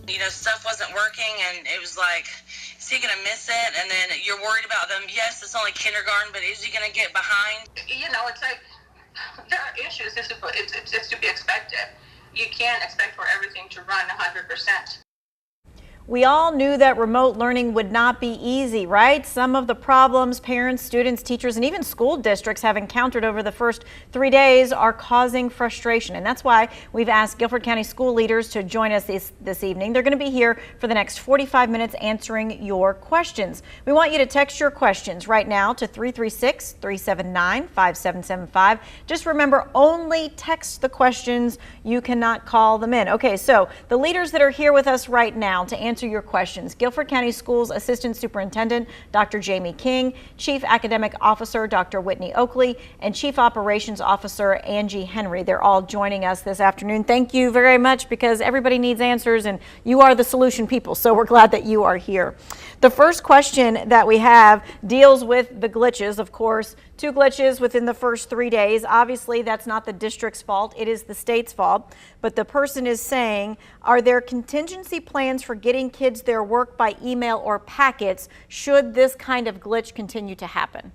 You know, stuff wasn't working, and it was like, is he going to miss it? And then you're worried about them. Yes, it's only kindergarten, but is he going to get behind? You know, it's like there are issues. It's to be expected. You can't expect for everything to run 100%. We all knew that remote learning would not be easy, right? Some of the problems parents, students, teachers, and even school districts have encountered over the first 3 days are causing frustration. And that's why we've asked Guilford County school leaders to join us this evening. They're going to be here for the next 45 minutes answering your questions. We want you to text your questions right now to 336-379-5775. Just remember, only text the questions. You cannot call them in. Okay, so the leaders that are here with us right now to answer your questions: Guilford County Schools Assistant Superintendent Dr. Jamie King, Chief Academic Officer Dr. Whitney Oakley, and Chief Operations Officer Angie Henry. They're all joining us this afternoon. Thank you very much, because everybody needs answers and you are the solution people, so we're glad that you are here. The first question that we have deals with the glitches. Of course, 2 glitches within the first 3 days. Obviously, that's not the district's fault. It is the state's fault. But the person is saying, are there contingency plans for getting kids their work by email or packets should this kind of glitch continue to happen?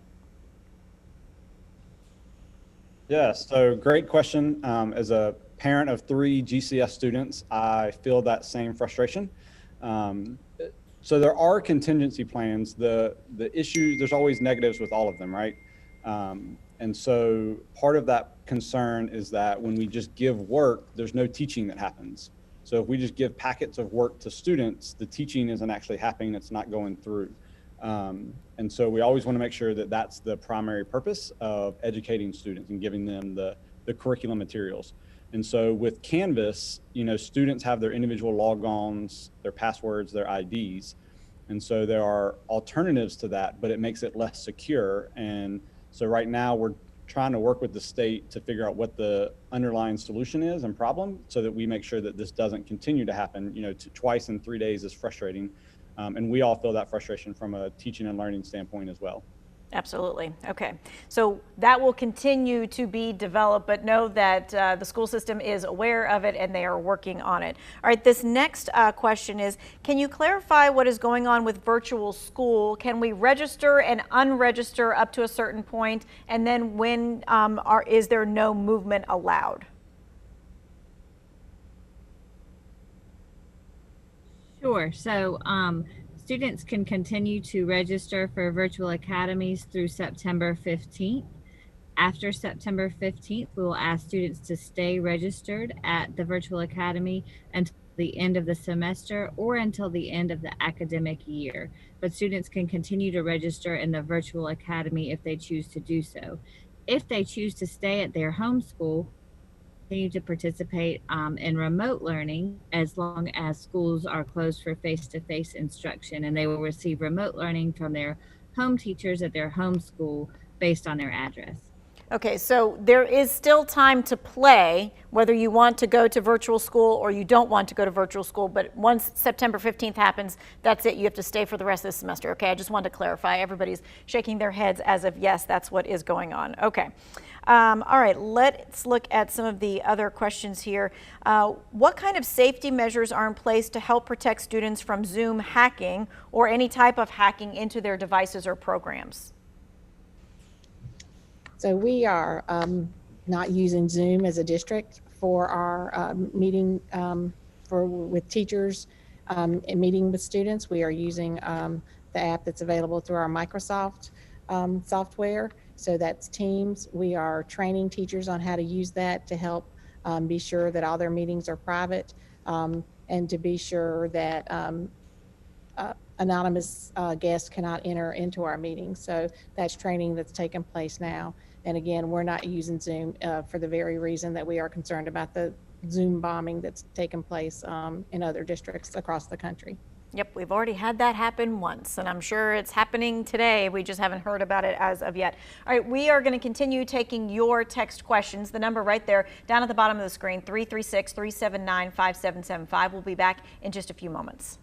Yeah, so great question. As a parent of 3 GCS students, I feel that same frustration. So there are contingency plans. The issue, there's always negatives with all of them, right? And so part of that concern is that when we just give work, there's no teaching that happens. So if we just give packets of work to students, the teaching isn't actually happening, it's not going through. And so we always want to make sure that that's the primary purpose of educating students and giving them the curriculum materials. And so with Canvas, you know, students have their individual logons, their passwords, their IDs. And so there are alternatives to that, but it makes it less secure. And so right now we're trying to work with the state to figure out what the underlying solution is and problem, so that we make sure that this doesn't continue to happen. You know, twice in 3 days is frustrating. And we all feel that frustration from a teaching and learning standpoint as well. Absolutely. Okay. So that will continue to be developed, but know that the school system is aware of it and they are working on it. All right. This next question is, can you clarify what is going on with virtual school? Can we register and unregister up to a certain point? And then when is there no movement allowed? Sure. So students can continue to register for virtual academies through September 15th. After September 15th, we will ask students to stay registered at the virtual academy until the end of the semester or until the end of the academic year. But students can continue to register in the virtual academy if they choose to do so. If they choose to stay at their home school, continue to participate in remote learning as long as schools are closed for face-to-face instruction, and they will receive remote learning from their home teachers at their home school based on their address. Okay, so there is still time to play, whether you want to go to virtual school or you don't want to go to virtual school, but once September 15th happens, that's it. You have to stay for the rest of the semester. Okay, I just wanted to clarify. Everybody's shaking their heads as if, yes, that's what is going on. Okay. All right, let's look at some of the other questions here. What kind of safety measures are in place to help protect students from Zoom hacking or any type of hacking into their devices or programs? So we are not using Zoom as a district for our meeting with teachers and meeting with students. We are using the app that's available through our Microsoft software. So that's Teams. We are training teachers on how to use that to help be sure that all their meetings are private and to be sure that anonymous guests cannot enter into our meetings. So that's training that's taking place now. And again, we're not using Zoom for the very reason that we are concerned about the Zoom bombing that's taken place in other districts across the country. Yep, we've already had that happen once, and I'm sure it's happening today. We just haven't heard about it as of yet. All right, we are going to continue taking your text questions. The number right there down at the bottom of the screen, 336-379-5775. We'll be back in just a few moments.